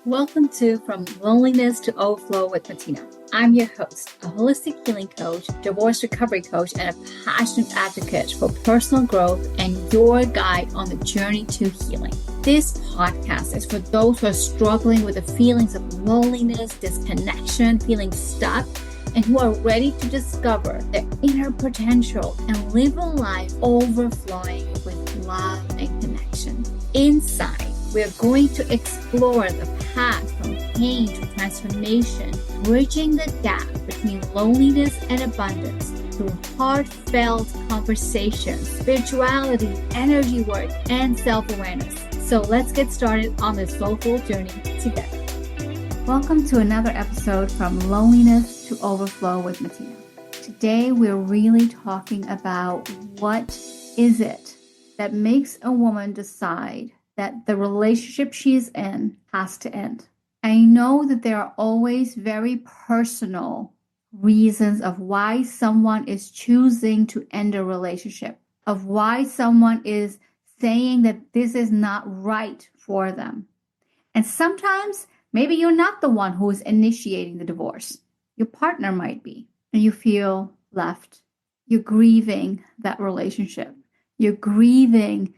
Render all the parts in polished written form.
Welcome to From Loneliness to Overflow with Matina. I'm your host, a holistic healing coach, divorce recovery coach, and a passionate advocate for personal growth and your guide on the journey to healing. This podcast is for those who are struggling with the feelings of loneliness, disconnection, feeling stuck, and who are ready to discover their inner potential and live a life overflowing with love and connection. Inside, we are going to explore the path from pain to transformation, bridging the gap between loneliness and abundance through heartfelt conversations, spirituality, energy work, and self-awareness. So let's get started on this soulful journey together. Welcome to another episode from Loneliness to Overflow with Matina. Today, we're really talking about what is it that makes a woman decide that the relationship she's in has to end. I know that there are always very personal reasons of why someone is choosing to end a relationship, of why someone is saying that this is not right for them. And sometimes maybe you're not the one who is initiating the divorce. Your partner might be, and you feel left. You're grieving that relationship. You're grieving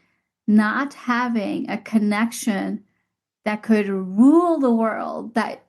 not having a connection that could rule the world that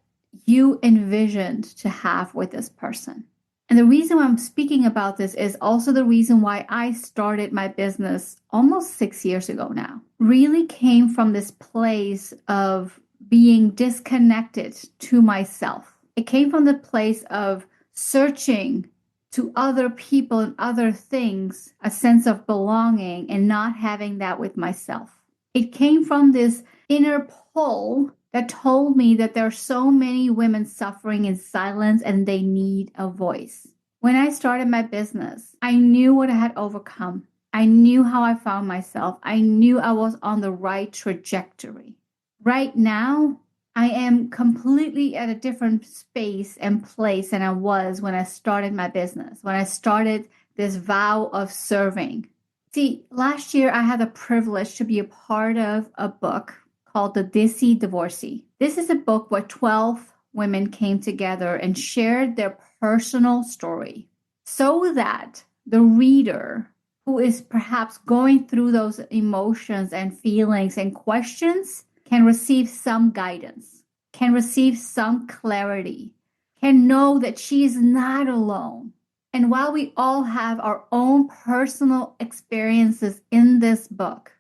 you envisioned to have with this person. And the reason why I'm speaking about this is also the reason why I started my business almost 6 years ago now. Really came from this place of being disconnected to myself. It came from the place of searching to other people and other things, a sense of belonging, and not having that with myself. It came from this inner pull that told me that there are so many women suffering in silence and they need a voice. When I started my business, I knew what I had overcome. I knew how I found myself. I knew I was on the right trajectory. Right now, I am completely at a different space and place than I was when I started my business, when I started this vow of serving. See, last year I had the privilege to be a part of a book called The Dissy Divorcee. This is a book where 12 women came together and shared their personal story so that the reader who is perhaps going through those emotions and feelings and questions can receive some guidance, can receive some clarity, can know that she is not alone. And while we all have our own personal experiences in this book,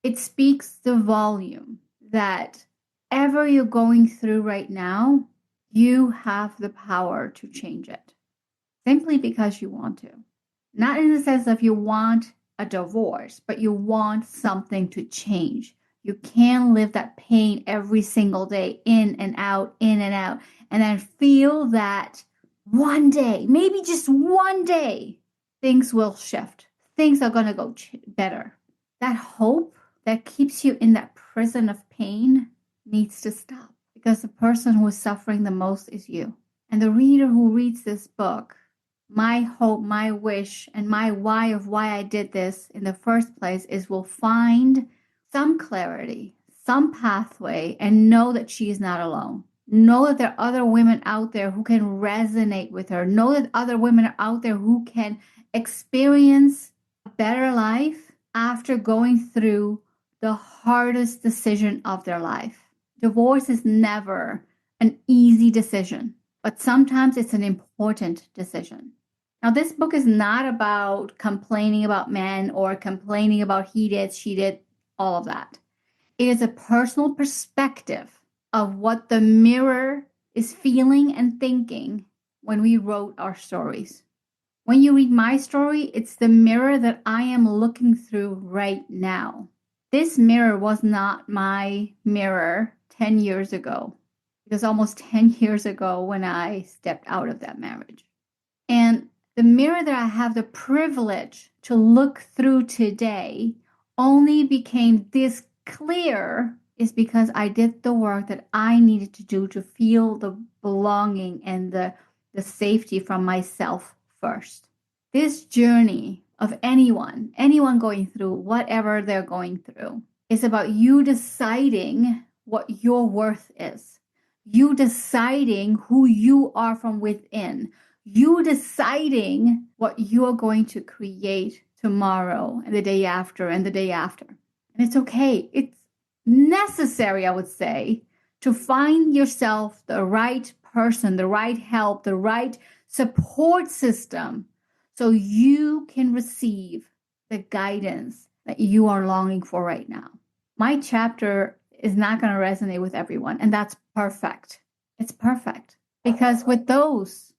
it speaks the volume that ever you're going through right now, you have the power to change it simply because you want to. Not in the sense of you want a divorce, but you want something to change. You can't live that pain every single day, in and out, and then feel that one day, maybe just one day, things will shift. Things are going to go better. That hope that keeps you in that prison of pain needs to stop, because the person who is suffering the most is you. And the reader who reads this book, my hope, my wish, and my why of why I did this in the first place is will find some clarity, some pathway, and know that she is not alone. Know that there are other women out there who can resonate with her. Know that other women are out there who can experience a better life after going through the hardest decision of their life. Divorce is never an easy decision, but sometimes it's an important decision. Now, this book is not about complaining about men or complaining about he did, she did, all of that. It is a personal perspective of what the mirror is feeling and thinking when we wrote our stories. When you read my story, it's the mirror that I am looking through right now. This mirror was not my mirror 10 years ago. It was almost 10 years ago when I stepped out of that marriage. And the mirror that I have the privilege to look through today only became this clear is because I did the work that I needed to do to feel the belonging and the safety from myself first. This journey of anyone going through whatever they're going through, is about you deciding what your worth is. You deciding who you are from within. You deciding what you're going to create tomorrow and the day after and the day after. And it's okay. It's necessary, I would say, to find yourself the right person, the right help, the right support system so you can receive the guidance that you are longing for right now. My chapter is not going to resonate with everyone, and that's perfect. It's perfect because those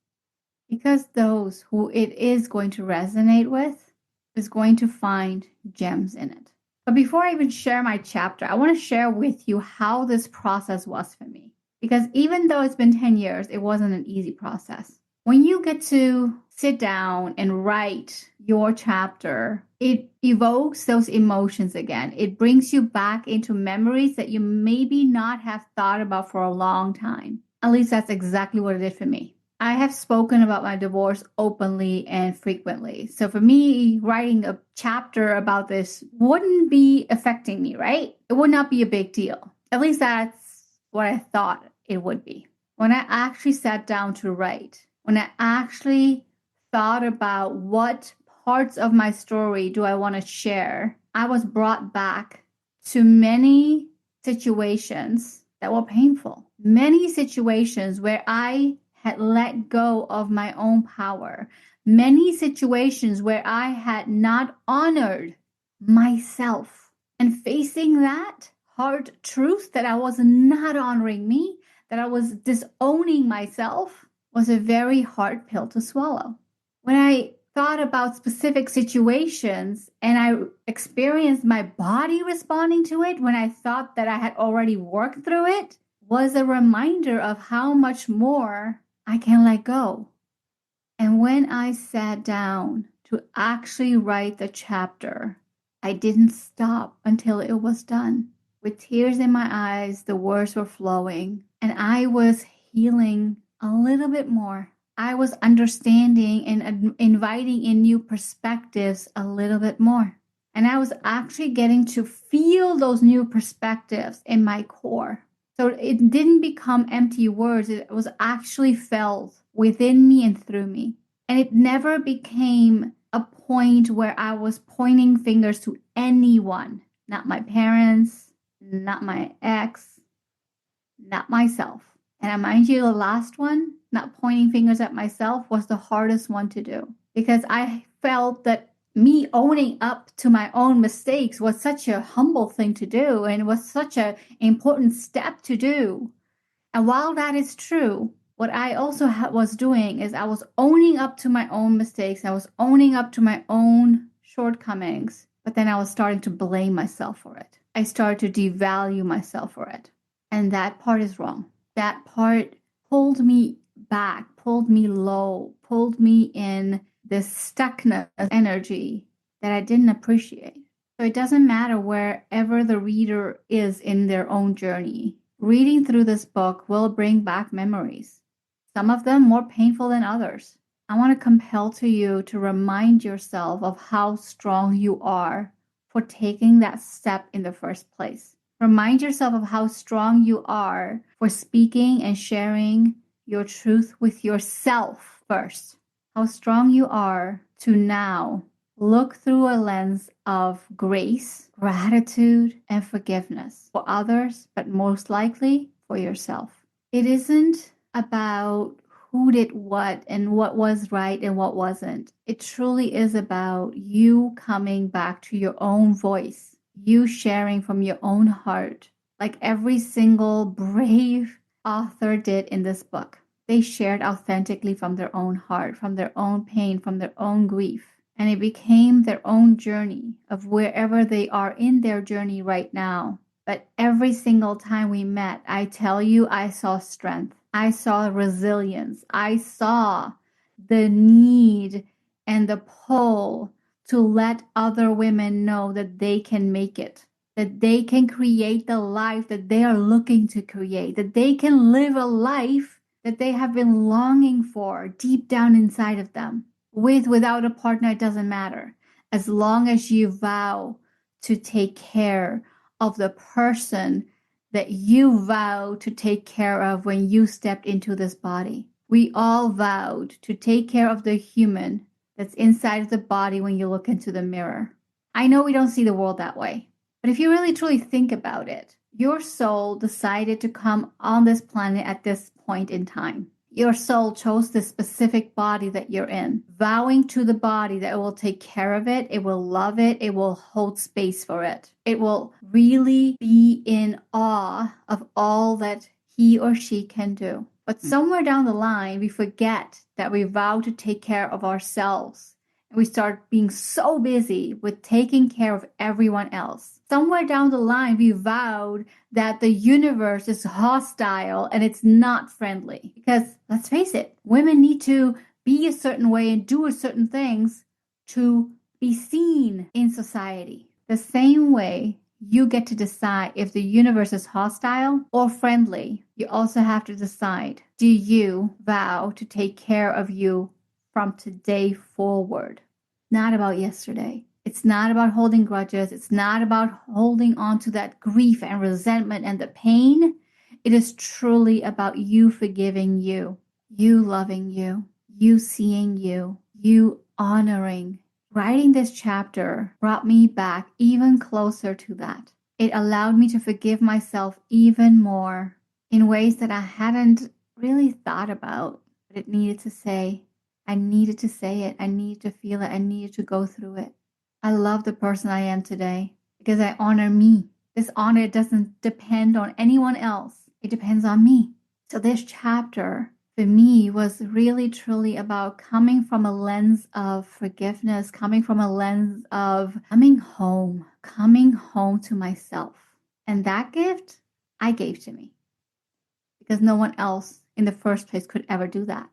who it is going to resonate with is going to find gems in it. But before I even share my chapter, I want to share with you how this process was for me. Because even though it's been 10 years, it wasn't an easy process. When you get to sit down and write your chapter, it evokes those emotions again. It brings you back into memories that you maybe not have thought about for a long time. At least that's exactly what it did for me. I have spoken about my divorce openly and frequently. So for me, writing a chapter about this wouldn't be affecting me, right? It would not be a big deal. At least that's what I thought it would be. When I actually sat down to write, when I actually thought about what parts of my story do I want to share, I was brought back to many situations that were painful. Many situations where I had let go of my own power. Many situations where I had not honored myself. And facing that hard truth that I was not honoring me, that I was disowning myself, was a very hard pill to swallow. When I thought about specific situations and I experienced my body responding to it when I thought that I had already worked through it, was a reminder of how much more I can let go. And when I sat down to actually write the chapter, I didn't stop until it was done. With tears in my eyes, the words were flowing, and I was healing a little bit more. I was understanding and inviting in new perspectives a little bit more. And I was actually getting to feel those new perspectives in my core. So it didn't become empty words. It was actually felt within me and through me. And it never became a point where I was pointing fingers to anyone, not my parents, not my ex, not myself. And I mind you, the last one, not pointing fingers at myself, was the hardest one to do because I felt that me owning up to my own mistakes was such a humble thing to do and was such an important step to do. And while that is true, what I also was doing is I was owning up to my own mistakes. I was owning up to my own shortcomings, but then I was starting to blame myself for it. I started to devalue myself for it. And that part is wrong. That part pulled me back, pulled me low, pulled me in this stuckness energy that I didn't appreciate. So it doesn't matter wherever the reader is in their own journey. Reading through this book will bring back memories, some of them more painful than others. I want to compel to you to remind yourself of how strong you are for taking that step in the first place. Remind yourself of how strong you are for speaking and sharing your truth with yourself first. How strong you are to now look through a lens of grace, gratitude, and forgiveness for others, but most likely for yourself. It isn't about who did what and what was right and what wasn't. It truly is about you coming back to your own voice, you sharing from your own heart, like every single brave author did in this book. They shared authentically from their own heart, from their own pain, from their own grief. And it became their own journey of wherever they are in their journey right now. But every single time we met, I tell you, I saw strength. I saw resilience. I saw the need and the pull to let other women know that they can make it, that they can create the life that they are looking to create, that they can live a life that they have been longing for deep down inside of them. Without a partner, it doesn't matter. As long as you vow to take care of the person that you vowed to take care of when you stepped into this body. We all vowed to take care of the human that's inside of the body when you look into the mirror. I know we don't see the world that way, but if you really truly think about it, your soul decided to come on this planet at this point in time. Your soul chose this specific body that you're in, vowing to the body that it will take care of it, it will love it, it will hold space for it. It will really be in awe of all that he or she can do. But somewhere down the line, we forget that we vow to take care of ourselves. And we start being so busy with taking care of everyone else. Somewhere down the line, we vowed that the universe is hostile and it's not friendly. Because let's face it, women need to be a certain way and do certain things to be seen in society. The same way you get to decide if the universe is hostile or friendly, you also have to decide, do you vow to take care of you from today forward? Not about yesterday. It's not about holding grudges. It's not about holding on to that grief and resentment and the pain. It is truly about you forgiving you, you loving you seeing you honoring. Writing this chapter brought me back even closer to that. It allowed me to forgive myself even more in ways that I hadn't really thought about, but it needed to say. I needed to say it. I needed to feel it. I needed to go through it. I love the person I am today because I honor me. This honor doesn't depend on anyone else. It depends on me. So this chapter for me was really truly about coming from a lens of forgiveness, coming from a lens of coming home to myself. And that gift I gave to me because no one else in the first place could ever do that.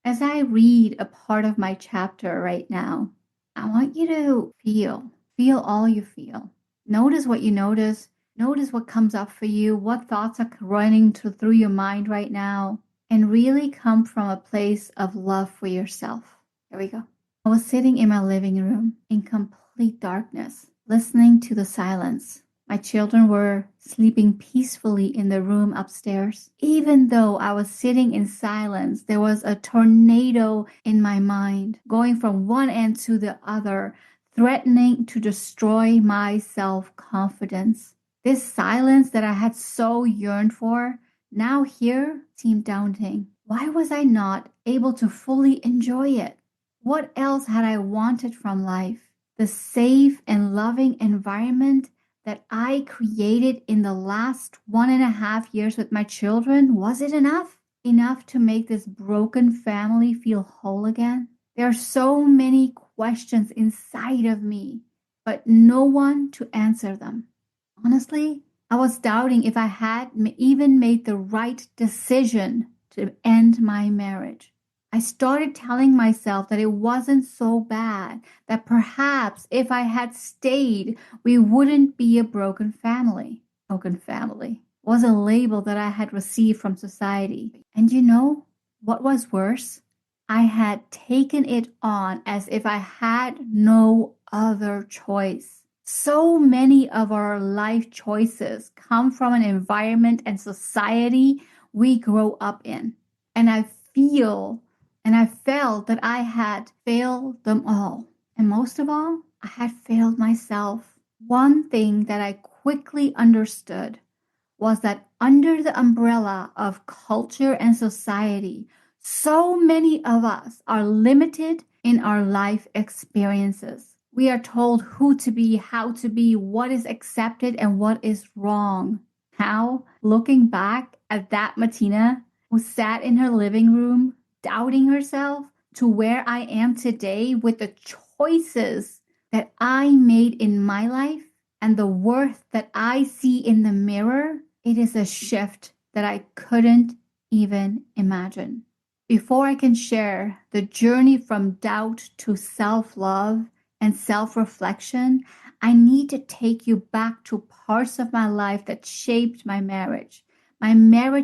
As I read a part of my chapter right now, I want you to feel all you feel. Notice what you notice. Notice what comes up for you, what thoughts are running through your mind right now, and really come from a place of love for yourself. Here we go. I was sitting in my living room in complete darkness, listening to the silence. My children were sleeping peacefully in the room upstairs. Even though I was sitting in silence, there was a tornado in my mind, going from one end to the other, threatening to destroy my self-confidence. This silence that I had so yearned for, now here seemed daunting. Why was I not able to fully enjoy it? What else had I wanted from life? The safe and loving environment that I created in the last 1.5 years with my children, was it enough? Enough to make this broken family feel whole again? There are so many questions inside of me, but no one to answer them. Honestly, I was doubting if I had even made the right decision to end my marriage. I started telling myself that it wasn't so bad, that perhaps if I had stayed, we wouldn't be a broken family. Broken family was a label that I had received from society. And you know what was worse? I had taken it on as if I had no other choice. So many of our life choices come from an environment and society we grow up in. And I felt that I had failed them all. And most of all, I had failed myself. One thing that I quickly understood was that under the umbrella of culture and society, so many of us are limited in our life experiences. We are told who to be, how to be, what is accepted and what is wrong. How, looking back at that Matina who sat in her living room, doubting herself, to where I am today with the choices that I made in my life and the worth that I see in the mirror, it is a shift that I couldn't even imagine. Before I can share the journey from doubt to self-love and self-reflection, I need to take you back to parts of my life that shaped my marriage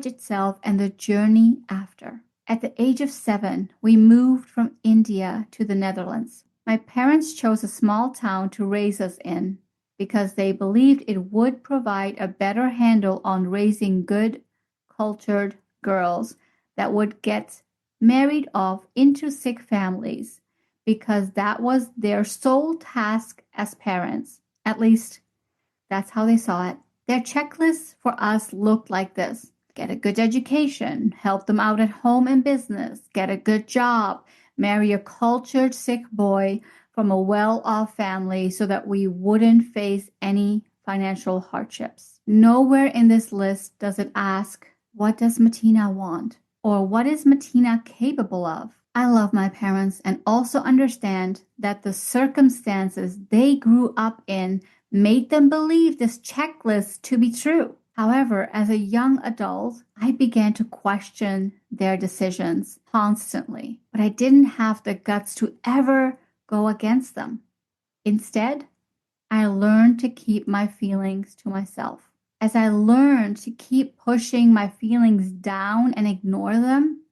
itself, and the journey after. At the age of 7, we moved from India to the Netherlands. My parents chose a small town to raise us in. because they believed it would provide a better handle on raising good, cultured girls that would get married off into sick families, because that was their sole task as parents. At least that's how they saw it. Their checklists for us looked like this: get a good education, help them out at home and business, get a good job, marry a cultured sick boy from a well-off family so that we wouldn't face any financial hardships. Nowhere in this list does it ask, what does Matina want? Or what is Matina capable of? I love my parents and also understand that the circumstances they grew up in made them believe this checklist to be true. However, as a young adult, I began to question their decisions constantly, but I didn't have the guts to ever go against them. Instead, I learned to keep my feelings to myself. As I learned to keep pushing my feelings down and ignore them,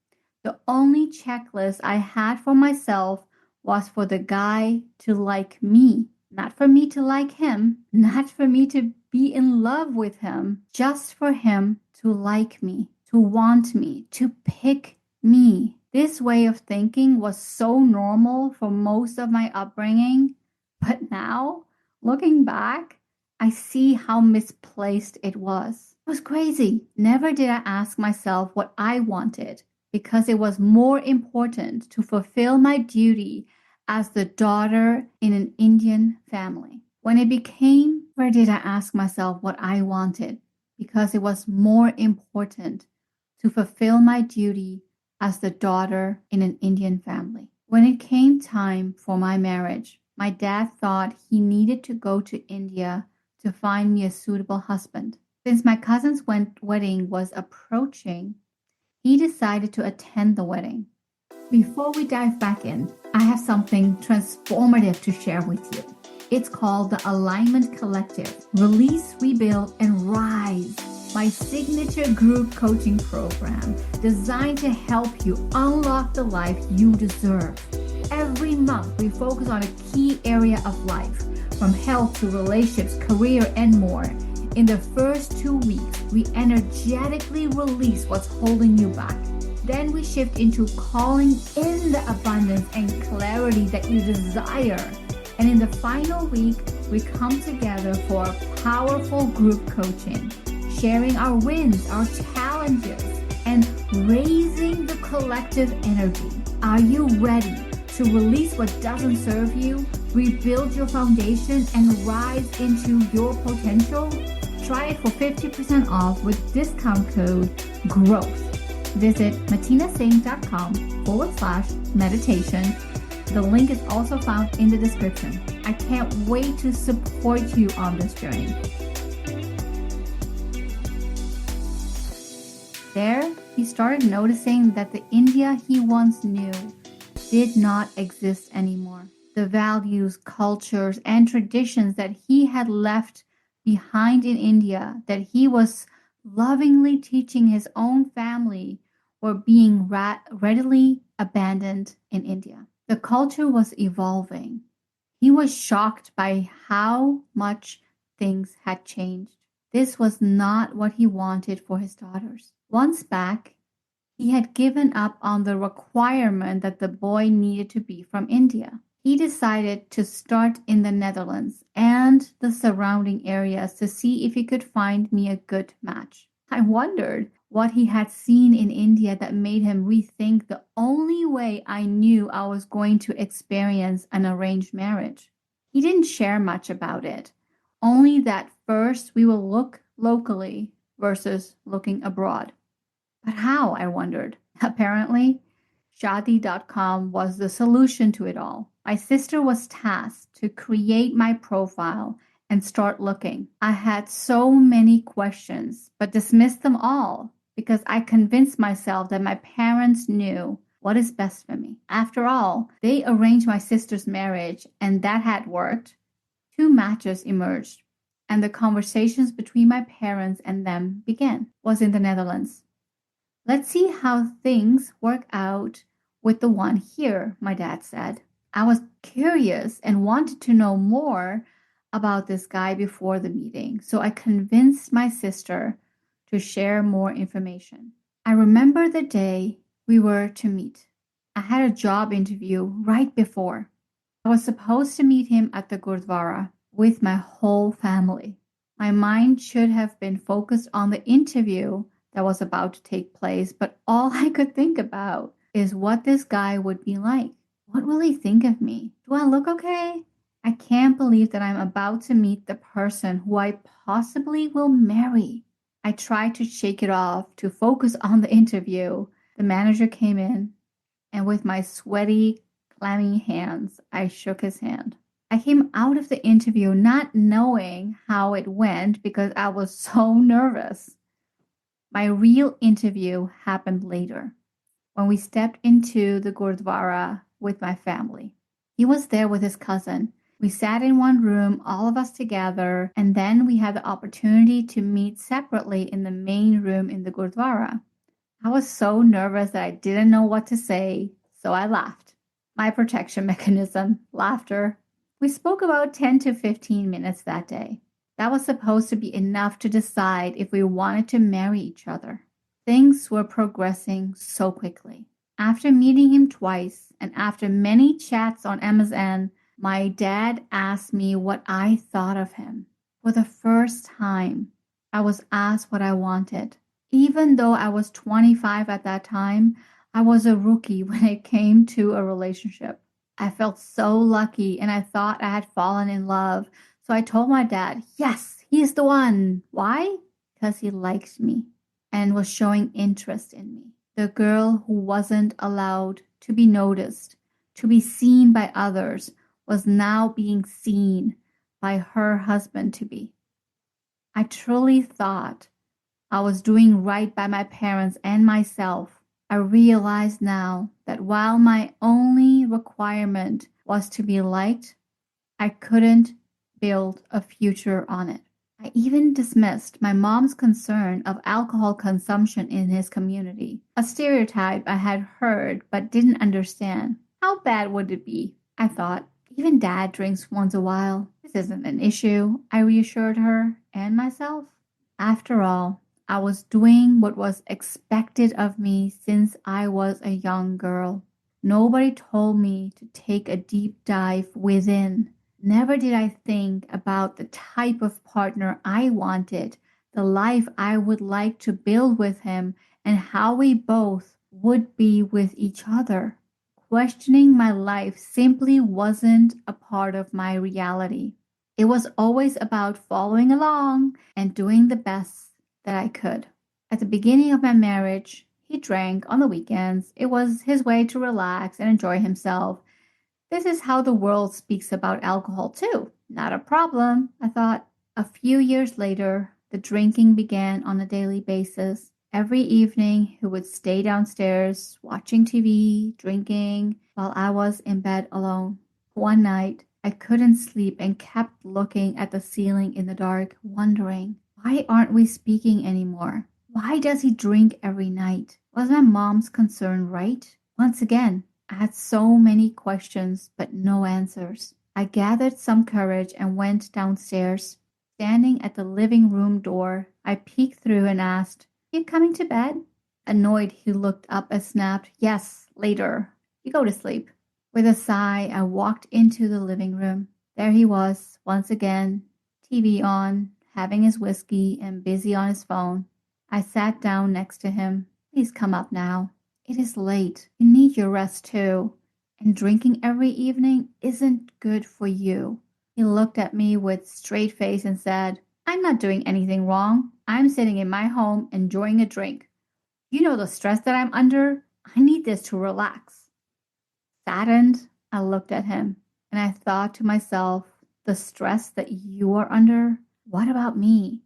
the only checklist I had for myself was for the guy to like me. Not for me to like him, not for me to be in love with him, just for him to like me, to want me, to pick me. This way of thinking was so normal for most of my upbringing, but now, looking back, I see how misplaced it was. It was crazy. Never did I ask myself what I wanted, because it was more important to fulfill my duty as the daughter in an Indian family. When it became, where did I ask myself what I wanted? Because it was more important to fulfill my duty as the daughter in an Indian family. When it came time for my marriage, my dad thought he needed to go to India to find me a suitable husband. Since my cousin's wedding was approaching, he decided to attend the wedding. Before we dive back in, I have something transformative to share with you. It's called the Alignment Collective: Release, Rebuild, and Rise, my signature group coaching program designed to help you unlock the life you deserve. Every month, we focus on a key area of life, from health to relationships, career, and more. In the first 2 weeks, we energetically release what's holding you back. Then we shift into calling in the abundance and clarity that you desire. And in the final week, we come together for a powerful group coaching, sharing our wins, our challenges, and raising the collective energy. Are you ready to release what doesn't serve you, rebuild your foundation, and rise into your potential? Try it for 50% off with discount code GROWTH. Visit matinasingh.com/meditation. The link is also found in the description. I can't wait to support you on this journey. There, he started noticing that the India he once knew did not exist anymore. The values, cultures, and traditions that he had left behind in India, that he was lovingly teaching his own family, were being readily abandoned in India. The culture was evolving. He was shocked by how much things had changed. This was not what he wanted for his daughters. Once back, he had given up on the requirement that the boy needed to be from India. He decided to start in the Netherlands and the surrounding areas to see if he could find me a good match. I wondered what he had seen in India that made him rethink the only way I knew I was going to experience an arranged marriage. He didn't share much about it, only that first we will look locally versus looking abroad. But how, I wondered. Apparently, Shadi.com was the solution to it all. My sister was tasked to create my profile and start looking. I had so many questions, but dismissed them all because I convinced myself that my parents knew what is best for me. After all, they arranged my sister's marriage, and that had worked. 2 matches emerged, and the conversations between my parents and them began. Was in the Netherlands. Let's see how things work out with the one here, my dad said. I was curious and wanted to know more about this guy before the meeting, so I convinced my sister to share more information. I remember the day we were to meet. I had a job interview right before. I was supposed to meet him at the Gurdwara with my whole family. My mind should have been focused on the interview that was about to take place, but all I could think about is what this guy would be like. What will he think of me? Do I look okay? I can't believe that I'm about to meet the person who I possibly will marry. I tried to shake it off to focus on the interview. The manager came in, and with my sweaty, clammy hands, I shook his hand. I came out of the interview not knowing how it went because I was so nervous. My real interview happened later, when we stepped into the Gurdwara with my family. He was there with his cousin. We sat in one room, all of us together, and then we had the opportunity to meet separately in the main room in the Gurdwara. I was so nervous that I didn't know what to say, so I laughed. My protection mechanism, laughter. We spoke about 10 to 15 minutes that day. That was supposed to be enough to decide if we wanted to marry each other. Things were progressing so quickly. After meeting him twice and after many chats on MSN, my dad asked me what I thought of him. For the first time, I was asked what I wanted. Even though I was 25 at that time, I was a rookie when it came to a relationship. I felt so lucky and I thought I had fallen in love. So I told my dad, yes, he's the one. Why? Because he liked me and was showing interest in me. The girl who wasn't allowed to be noticed, to be seen by others, was now being seen by her husband-to-be. I truly thought I was doing right by my parents and myself. I realize now that while my only requirement was to be liked, I couldn't build a future on it. I even dismissed my mom's concern of alcohol consumption in his community, a stereotype I had heard but didn't understand. How bad would it be? I thought. Even dad drinks once a while. This isn't an issue, I reassured her and myself. After all, I was doing what was expected of me since I was a young girl. Nobody told me to take a deep dive within. Never did I think about the type of partner I wanted, the life I would like to build with him, and how we both would be with each other. Questioning my life simply wasn't a part of my reality. It was always about following along and doing the best that I could. At the beginning of my marriage, he drank on the weekends. It was his way to relax and enjoy himself. This is how the world speaks about alcohol too. Not a problem, I thought. A few years later, the drinking began on a daily basis. Every evening, he would stay downstairs, watching TV, drinking, while I was in bed alone. One night, I couldn't sleep and kept looking at the ceiling in the dark, wondering, why aren't we speaking anymore? Why does he drink every night? Was my mom's concern right? Once again, I had so many questions, but no answers. I gathered some courage and went downstairs. Standing at the living room door, I peeked through and asked, "You coming to bed?" Annoyed, he looked up and snapped, "Yes, later. You go to sleep." With a sigh, I walked into the living room. There he was, once again, TV on, having his whiskey and busy on his phone. I sat down next to him. "Please come up now. It is late. You need your rest too. And drinking every evening isn't good for you." He looked at me with straight face and said, "I'm not doing anything wrong. I'm sitting in my home enjoying a drink. You know the stress that I'm under? I need this to relax." Saddened, I looked at him and I thought to myself, the stress that you are under? What about me?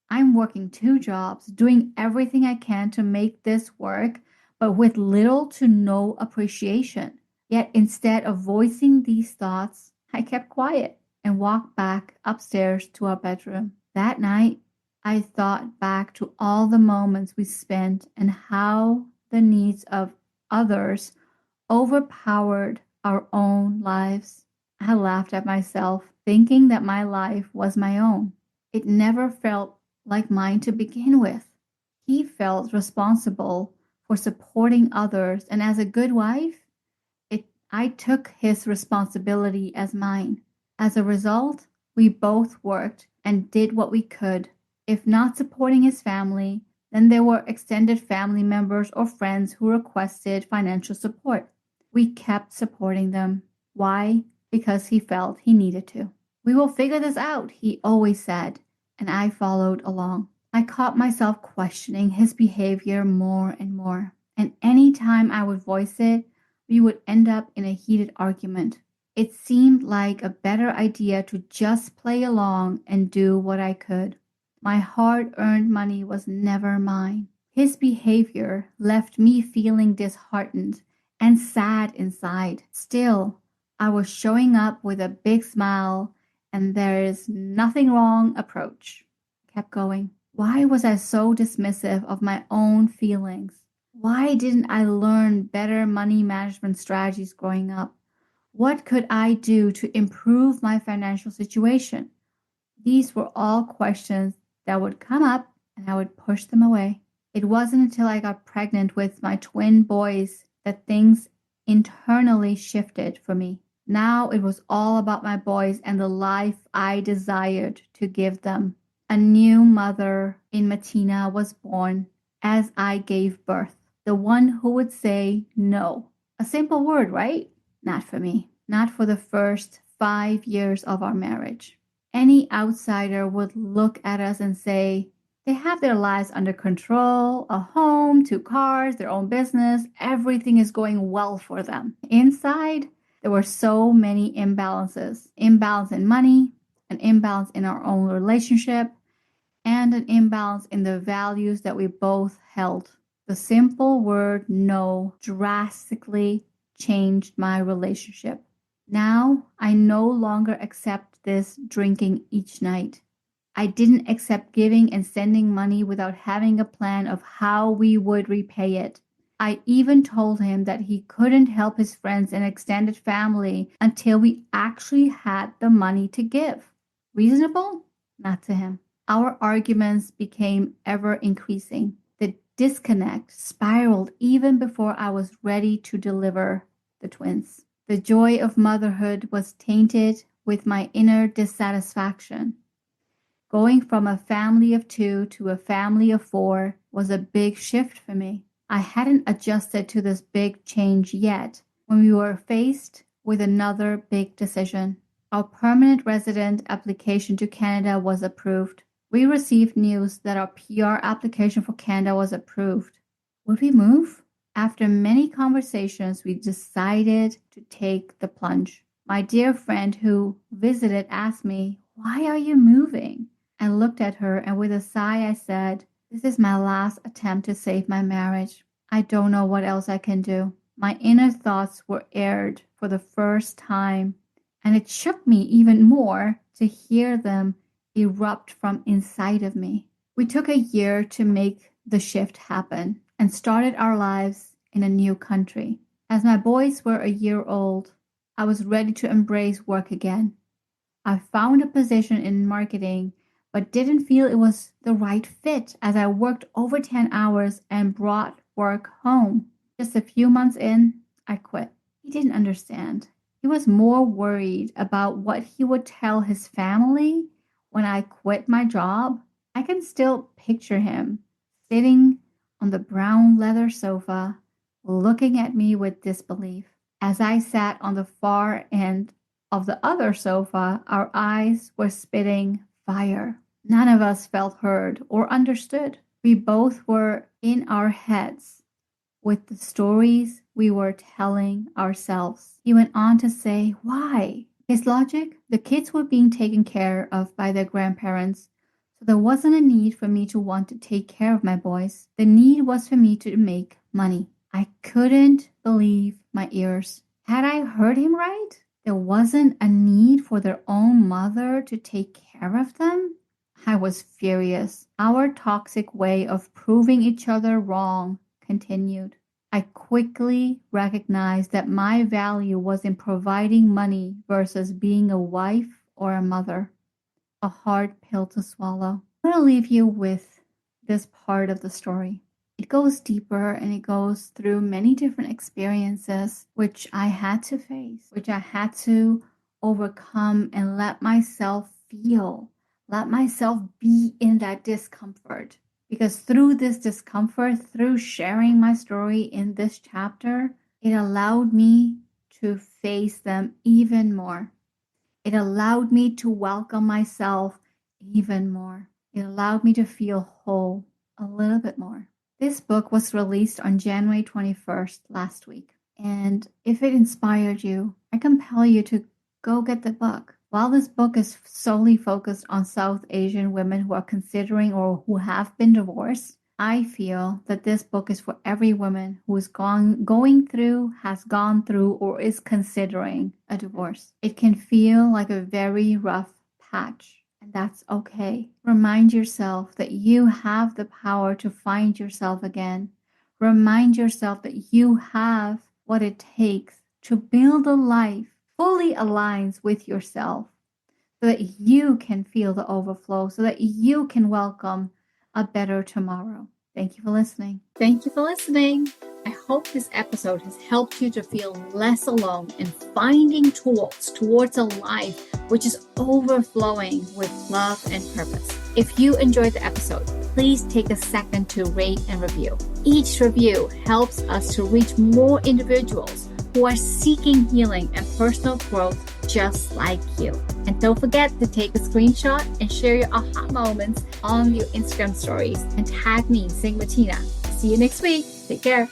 I'm working 2 jobs, doing everything I can to make this work, but with little to no appreciation. Yet instead of voicing these thoughts, I kept quiet and walked back upstairs to our bedroom. That night, I thought back to all the moments we spent and how the needs of others overpowered our own lives. I laughed at myself. thinking that my life was my own. It never felt like mine to begin with. He felt responsible for supporting others, and as a good wife, I took his responsibility as mine. As a result, we both worked and did what we could. If not supporting his family, then there were extended family members or friends who requested financial support. We kept supporting them. Why? Because he felt he needed to. We will figure this out, he always said, and I followed along. I caught myself questioning his behavior more and more, and any time I would voice it, we would end up in a heated argument. It seemed like a better idea to just play along and do what I could. My hard-earned money was never mine. His behavior left me feeling disheartened and sad inside. Still, I was showing up with a big smile and there is nothing wrong approach. Kept going. Why was I so dismissive of my own feelings? Why didn't I learn better money management strategies growing up? What could I do to improve my financial situation? These were all questions that would come up and I would push them away. It wasn't until I got pregnant with my twin boys that things internally shifted for me. Now it was all about my boys and the life I desired to give them. A new mother in Matina was born as I gave birth. The one who would say no. A simple word, right? Not for me. Not for the first 5 years of our marriage. Any outsider would look at us and say, they have their lives under control, a home, 2 cars, their own business, everything is going well for them. Inside, there were so many imbalances. Imbalance in money, an imbalance in our own relationship, and an imbalance in the values that we both held. The simple word no drastically changed my relationship. Now, I no longer accept this drinking each night. I didn't accept giving and sending money without having a plan of how we would repay it. I even told him that he couldn't help his friends and extended family until we actually had the money to give. Reasonable? Not to him. Our arguments became ever increasing. The disconnect spiraled even before I was ready to deliver the twins. The joy of motherhood was tainted with my inner dissatisfaction. Going from a family of 2 to a family of 4 was a big shift for me. I hadn't adjusted to this big change yet when we were faced with another big decision. Our permanent resident application to Canada was approved. We received news that our PR application for Canada was approved. Would we move? After many conversations, we decided to take the plunge. My dear friend who visited asked me, "Why are you moving?" I looked at her and with a sigh I said, "This is my last attempt to save my marriage. I don't know what else I can do." My inner thoughts were aired for the first time, and it shook me even more to hear them erupt from inside of me. We took a year to make the shift happen and started our lives in a new country. As my boys were a year old, I was ready to embrace work again. I found a position in marketing, but didn't feel it was the right fit as I worked over 10 hours and brought work home. Just a few months in, I quit. He didn't understand. He was more worried about what he would tell his family when I quit my job. I can still picture him sitting on the brown leather sofa, looking at me with disbelief. As I sat on the far end of the other sofa, our eyes were spitting fire. None of us felt heard or understood. We both were in our heads with the stories we were telling ourselves. He went on to say, why? His logic? The kids were being taken care of by their grandparents, so there wasn't a need for me to want to take care of my boys. The need was for me to make money. I couldn't believe my ears. Had I heard him right? There wasn't a need for their own mother to take care of them? I was furious. Our toxic way of proving each other wrong continued. I quickly recognized that my value was in providing money versus being a wife or a mother. A hard pill to swallow. I'm going to leave you with this part of the story. It goes deeper and it goes through many different experiences which I had to face, which I had to overcome and let myself feel, let myself be in that discomfort. Because through this discomfort, through sharing my story in this chapter, it allowed me to face them even more. It allowed me to welcome myself even more. It allowed me to feel whole a little bit more. This book was released on January 21st last week. And if it inspired you, I compel you to go get the book. While this book is solely focused on South Asian women who are considering or who have been divorced, I feel that this book is for every woman who is going through, has gone through, or is considering a divorce. It can feel like a very rough patch, and that's okay. Remind yourself that you have the power to find yourself again. Remind yourself that you have what it takes to build a life fully aligns with yourself, so that you can feel the overflow, so that you can welcome a better tomorrow. Thank you for listening. Thank you for listening. I hope this episode has helped you to feel less alone in finding tools towards a life which is overflowing with love and purpose. If you enjoyed the episode, please take a second to rate and review. Each review helps us to reach more individuals who are seeking healing and personal growth just like you. And don't forget to take a screenshot and share your aha moments on your Instagram stories and tag me, Singh Matina. See you next week. Take care.